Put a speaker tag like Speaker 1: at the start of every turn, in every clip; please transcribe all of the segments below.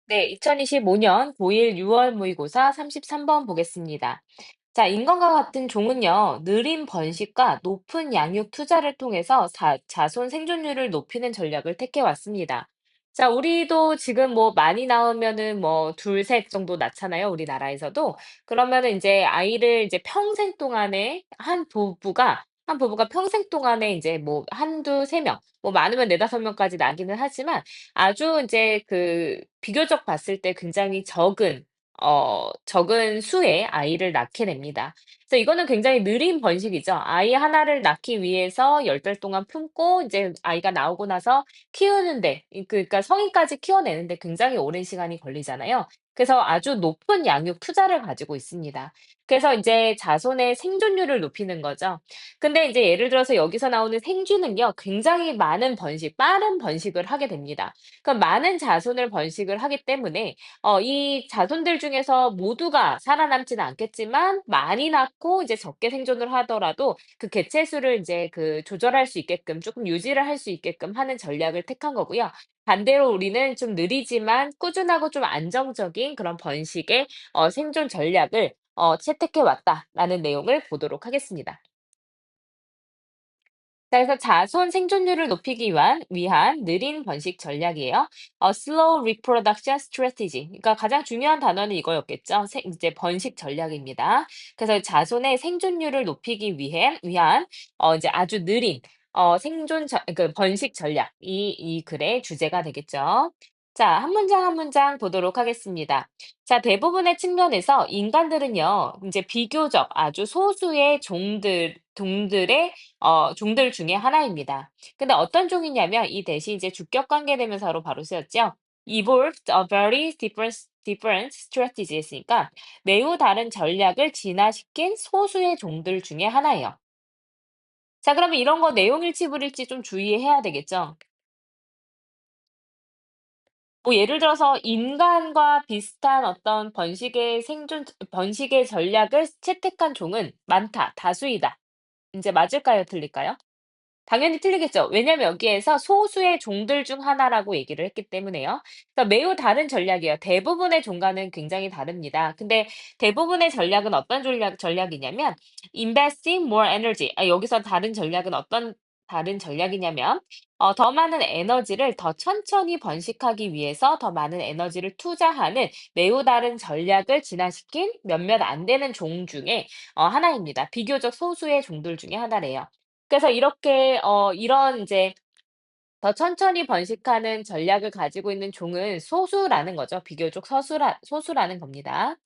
Speaker 1: 네, 2025년 고1 6월 모의고사 33번 보겠습니다. 자, 인간과 같은 종은요, 느린 번식과 높은 양육 투자를 통해서 자손 생존율을 높이는 전략을 택해 왔습니다. 자, 우리도 지금 뭐 많이 낳으면은 뭐 둘, 셋 정도 낳잖아요, 우리나라에서도. 그러면은 이제 아이를 이제 평생 동안에 한 부부가 평생 동안에 이제 뭐 한두 세 명, 뭐 많으면 네다섯 명까지 낳기는 하지만 아주 이제 그 비교적 봤을 때 굉장히 적은 수의 아이를 낳게 됩니다. 그래서 이거는 굉장히 느린 번식이죠. 아이 하나를 낳기 위해서 10달 동안 품고 이제 아이가 나오고 나서 키우는데 그러니까 성인까지 키워내는데 굉장히 오랜 시간이 걸리잖아요. 그래서 아주 높은 양육 투자를 가지고 있습니다. 그래서 이제 자손의 생존율을 높이는 거죠. 근데 이제 예를 들어서 여기서 나오는 생쥐는요, 굉장히 빠른 번식을 하게 됩니다. 그럼 많은 자손을 번식을 하기 때문에 이 자손들 중에서 모두가 살아남지는 않겠지만 많이 낳고 이제 적게 생존을 하더라도 그 개체 수를 이제 그 조절할 수 있게끔 조금 유지를 할 수 있게끔 하는 전략을 택한 거고요. 반대로 우리는 좀 느리지만 꾸준하고 좀 안정적인 그런 번식의 생존 전략을 채택해 왔다라는 내용을 보도록 하겠습니다. 자, 그래서 자손 생존율을 높이기 위한 느린 번식 전략이에요. slow reproduction strategy. 그러니까 가장 중요한 단어는 이거였겠죠. 이제 번식 전략입니다. 그래서 자손의 생존율을 높이기 위한 이제 아주 느린 그 번식 전략. 이 글의 주제가 되겠죠. 자, 한 문장 한 문장 보도록 하겠습니다. 자, 대부분의 측면에서 인간들은요, 이제 비교적 아주 소수의 종들 중에 하나입니다. 근데 어떤 종이냐면 이 대신 이제 주격 관계 대명사로 바로 쓰였죠. evolved a very different strategy 했으니까 매우 다른 전략을 진화시킨 소수의 종들 중에 하나예요. 자, 그러면 이런 거 내용 일치 불일치 좀 주의해야 되겠죠. 뭐 예를 들어서 인간과 비슷한 어떤 번식의 전략을 채택한 종은 많다, 다수이다. 이제 맞을까요, 틀릴까요? 당연히 틀리겠죠. 왜냐하면 여기에서 소수의 종들 중 하나라고 얘기를 했기 때문에요. 그러니까 매우 다른 전략이에요. 대부분의 종과는 굉장히 다릅니다. 근데 대부분의 전략은 어떤 전략이냐면 investing more energy. 여기서 다른 전략은 어떤 다른 전략이냐면 더 많은 에너지를 더 천천히 번식하기 위해서 더 많은 에너지를 투자하는 매우 다른 전략을 진화시킨 몇몇 안 되는 종 중에 하나입니다. 비교적 소수의 종들 중에 하나래요. 그래서 이런 이제 더 천천히 번식하는 전략을 가지고 있는 종은 소수라는 거죠. 비교적 소수라는 겁니다.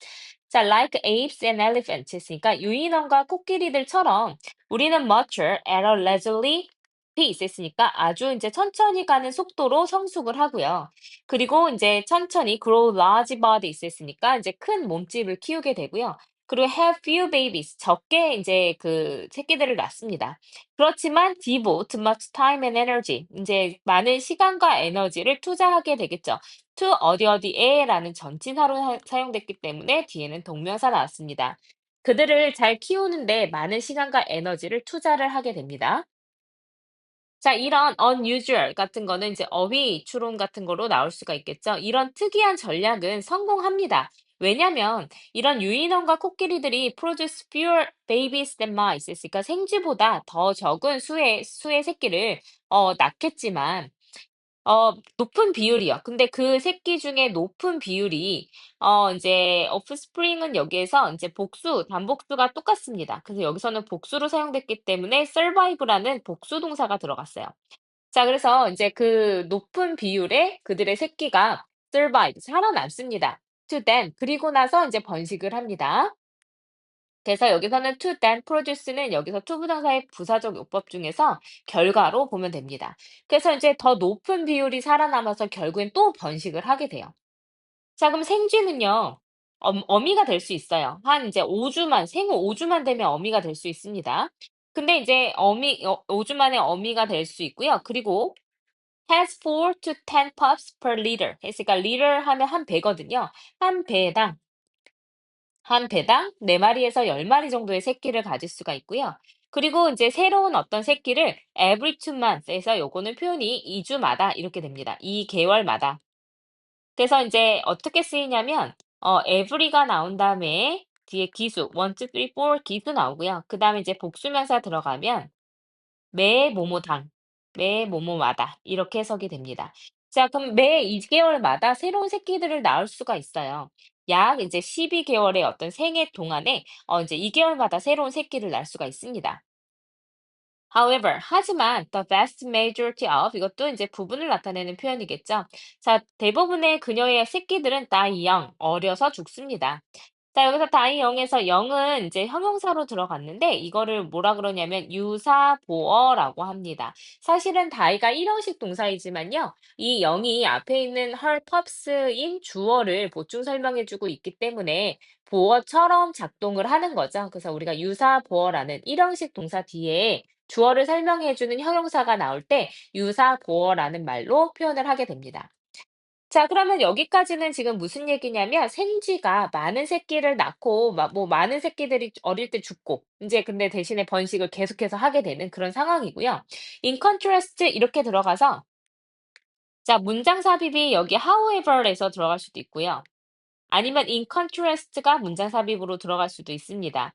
Speaker 1: 자, like apes and elephants 했으니까 유인원과 코끼리들처럼 우리는 mature at a leisurely pace 했으니까 아주 이제 천천히 가는 속도로 성숙을 하고요. 그리고 이제 천천히 grow large bodies 했으니까 이제 큰 몸집을 키우게 되고요. 그리고 have few babies 적게 이제 그 새끼들을 낳습니다. 그렇지만 devote much time and energy 이제 많은 시간과 에너지를 투자하게 되겠죠. to 어디에라는 전치사로 사용됐기 때문에 뒤에는 동명사 나왔습니다. 그들을 잘 키우는데 많은 시간과 에너지를 투자를 하게 됩니다. 자, 이런 unusual 같은 거는 이제 어휘 추론 같은 거로 나올 수가 있겠죠. 이런 특이한 전략은 성공합니다. 왜냐면 이런 유인원과 코끼리들이 produce fewer babies than mice. 그러니까 생쥐보다 더 적은 수의 새끼를 낳겠지만 높은 비율이요. 근데 그 새끼 중에 높은 비율이 인제 offspring은 여기에서 인제 단복수가 똑같습니다. 그래서 여기서는 복수로 사용됐기 때문에 survive라는 복수 동사가 들어갔어요. 자, 그래서 인제 그 높은 비율의 그들의 새끼가 살아남습니다. to then 그리고 나서 인제 번식을 합니다. 그래서 여기서는 to then produce는 여기서 to 부정사의 부사적 요법 중에서 결과로 보면 됩니다. 그래서 이제 더 높은 비율이 살아남아서 결국엔 또 번식을 하게 돼요. 자, 그럼 생쥐는요, 어미가 될 수 있어요. 한 이제 생후 5주만 되면 어미가 될 수 있습니다. 근데 이제 5주 만에 어미가 될 수 있고요. 그리고 has 4 to 10 pups per litter. 그러니까 litter 하면 한 배거든요. 한 배당 한 배당 4마리에서 10마리 정도의 새끼를 가질 수가 있고요. 그리고 이제 새로운 어떤 새끼를 every 2 months에서 요거는 표현이 2주마다 이렇게 됩니다. 2개월마다. 그래서 인제 어떻게 쓰이냐면 every가 나온 다음에 뒤에 기수 1, 2, 3, 4 기수 나오고요. 그다음에 이제 복수명사 들어가면 매 뭐뭐당, 매 뭐뭐마다 이렇게 해석이 됩니다. 자 그럼 매 2 개월마다 새로운 새끼들을 낳을 수가 있어요. 약 이제 12 개월의 어떤 생애 동안에 인제 2 개월마다 새로운 새끼를 낳을 수가 있습니다. However, 하지만 the vast majority of 이것도 이제 부분을 나타내는 표현이겠죠. 자, 대부분의 그녀의 새끼들은 die young, 어려서 죽습니다. 자, 여기서 die young에서 young은 이제 형용사로 들어갔는데 이거를 뭐라 그러냐면 유사보어라고 합니다. 사실은 die가 일형식 동사이지만요. 이 young이 앞에 있는 her pups인 주어를 보충 설명해주고 있기 때문에 보어처럼 작동을 하는 거죠. 그래서 우리가 유사보어라는 일형식 동사 뒤에 주어를 설명해 주는 형용사가 나올 때 유사보어라는 말로 표현을 하게 됩니다. 자, 그러면 여기까지는 지금 무슨 얘기냐면 생쥐가 많은 새끼를 낳고 뭐 많은 새끼들이 어릴 때 죽고 이제 근데 대신에 번식을 계속해서 하게 되는 그런 상황이고요. In contrast 이렇게 들어가서 자, 문장 삽입이 여기 however에서 들어갈 수도 있고요. 아니면 in contrast가 문장 삽입으로 들어갈 수도 있습니다.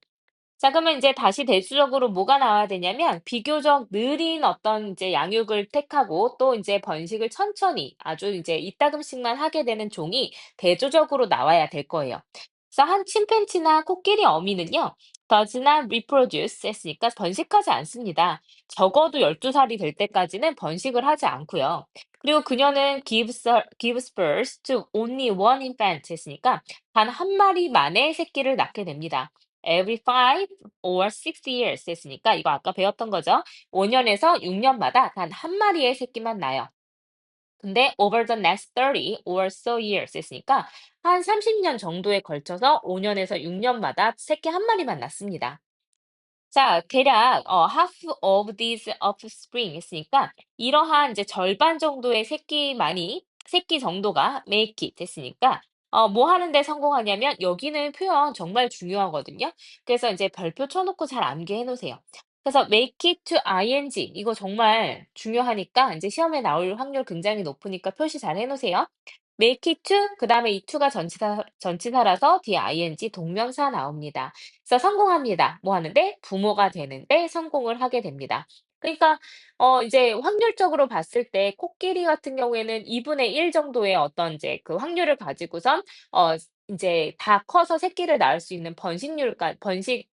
Speaker 1: 자, 그러면 이제 다시 대수적으로 뭐가 나와야 되냐면 비교적 느린 어떤 이제 양육을 택하고 또 이제 번식을 천천히 아주 이제 이따금씩만 하게 되는 종이 대조적으로 나와야 될 거예요. 그래서 한 침팬지나 코끼리 어미는요, does not reproduce 했으니까 번식하지 않습니다. 적어도 12살이 될 때까지는 번식을 하지 않고요. 그리고 그녀는 gives birth to only one infant 했으니까 단 한 마리만의 새끼를 낳게 됩니다. Every 5 or 6 years 했으니까 이거 아까 배웠던 거죠. 5년에서 6년마다 단 한 마리의 새끼만 낳아요. 근데 over the next 30 or so years 했으니까 한 30년 정도에 걸쳐서 5년에서 6년마다 새끼 한 마리만 낳습니다. 자, 대략 half of these offspring 했으니까 이러한 이제 절반 정도의 새끼 정도가 make it 됐으니까 뭐 하는데 성공하냐면 여기는 표현 정말 중요하거든요. 그래서 이제 별표 쳐놓고 잘 암기해 놓으세요. 그래서 make it to ing 이거 정말 중요하니까 이제 시험에 나올 확률 굉장히 높으니까 표시 잘 해놓으세요. make it to 그다음에 이 to가 전치사라서 뒤에 ing 동명사 나옵니다. 그래서 성공합니다. 뭐 하는데? 부모가 되는데 성공을 하게 됩니다. 그러니까 이제 확률적으로 봤을 때 코끼리 같은 경우에는 2분의 1 정도의 어떤 이제 그 확률을 가지고선 인제 다 커서 새끼를 낳을 수 있는 번식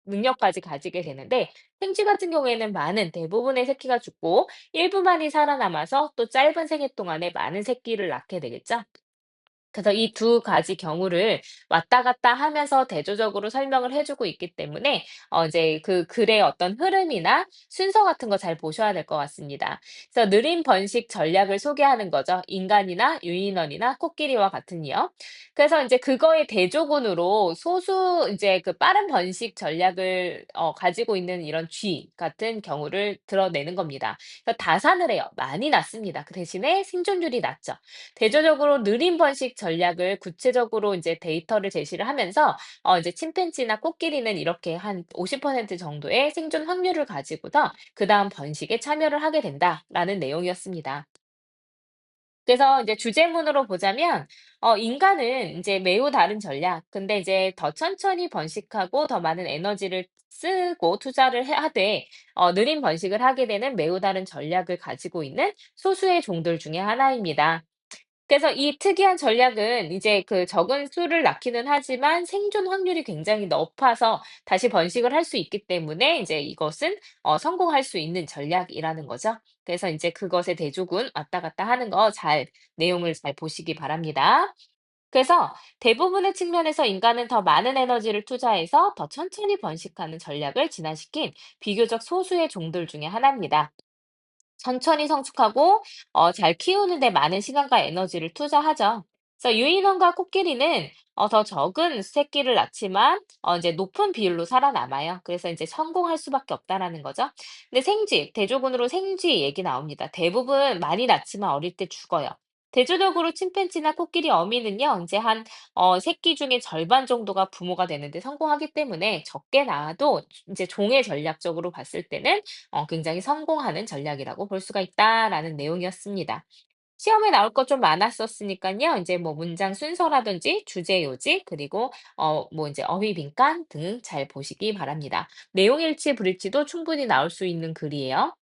Speaker 1: 능력까지 가지게 되는데 생쥐 같은 경우에는 많은 대부분의 새끼가 죽고 일부만이 살아남아서 또 짧은 생애 동안에 많은 새끼를 낳게 되겠죠. 그래서 이 두 가지 경우를 왔다 갔다 하면서 대조적으로 설명을 해 주고 있기 때문에 이제 그 글의 어떤 흐름이나 순서 같은 거 잘 보셔야 될 것 같습니다. 그래서 느린 번식 전략을 소개하는 거죠. 인간이나 유인원이나 코끼리와 같으니요. 그래서 인제 그거의 대조군으로 소수 인제 그 빠른 번식 전략을 가지고 있는 이런 쥐 같은 경우를 드러내는 겁니다. 그래서 다산을 해요. 많이 낳습니다. 그 대신에 생존율이 낮죠. 대조적으로 느린 번식 전략을 구체적으로 이제 데이터를 제시를 하면서 이제 침팬지나 코끼리는 이렇게 한 50% 정도의 생존 확률을 가지고서 그다음 번식에 참여를 하게 된다라는 내용이었습니다. 그래서 이제 주제문으로 보자면 인간은 이제 매우 다른 전략, 근데 이제 더 천천히 번식하고 더 많은 에너지를 쓰고 투자를 하되 느린 번식을 하게 되는 매우 다른 전략을 가지고 있는 소수의 종들 중에 하나입니다. 그래서 이 특이한 전략은 이제 그 적은 수를 낳기는 하지만 생존 확률이 굉장히 높아서 다시 번식을 할 수 있기 때문에 이제 이것은 성공할 수 있는 전략이라는 거죠. 그래서 인제 그것의 대조군 왔다 갔다 하는 거 내용을 잘 보시기 바랍니다. 그래서 대부분의 측면에서 인간은 더 많은 에너지를 투자해서 더 천천히 번식하는 전략을 진화시킨 비교적 소수의 종들 중에 하나입니다. 천천히 성숙하고 잘 키우는 데 많은 시간과 에너지를 투자하죠. 그래서 유인원과 코끼리는 더 적은 새끼를 낳지만 이제 높은 비율로 살아남아요. 그래서 이제 성공할 수밖에 없다라는 거죠. 근데 대조군으로 생쥐 얘기 나옵니다. 대부분 많이 낳지만 어릴 때 죽어요. 대조적으로 침팬지나 코끼리 어미는요, 이제 한 새끼 중에 절반 정도가 부모가 되는데 성공하기 때문에 적게 낳아도 이제 종의 전략적으로 봤을 때는 굉장히 성공하는 전략이라고 볼 수가 있다라는 내용이었습니다. 시험에 나올 것 좀 많았었으니깐요. 인제 뭐 문장 순서라든지 주제 요지 그리고 뭐 인제 어휘 빈칸 등 잘 보시기 바랍니다. 내용 일치, 불일치도 충분히 나올 수 있는 글이에요.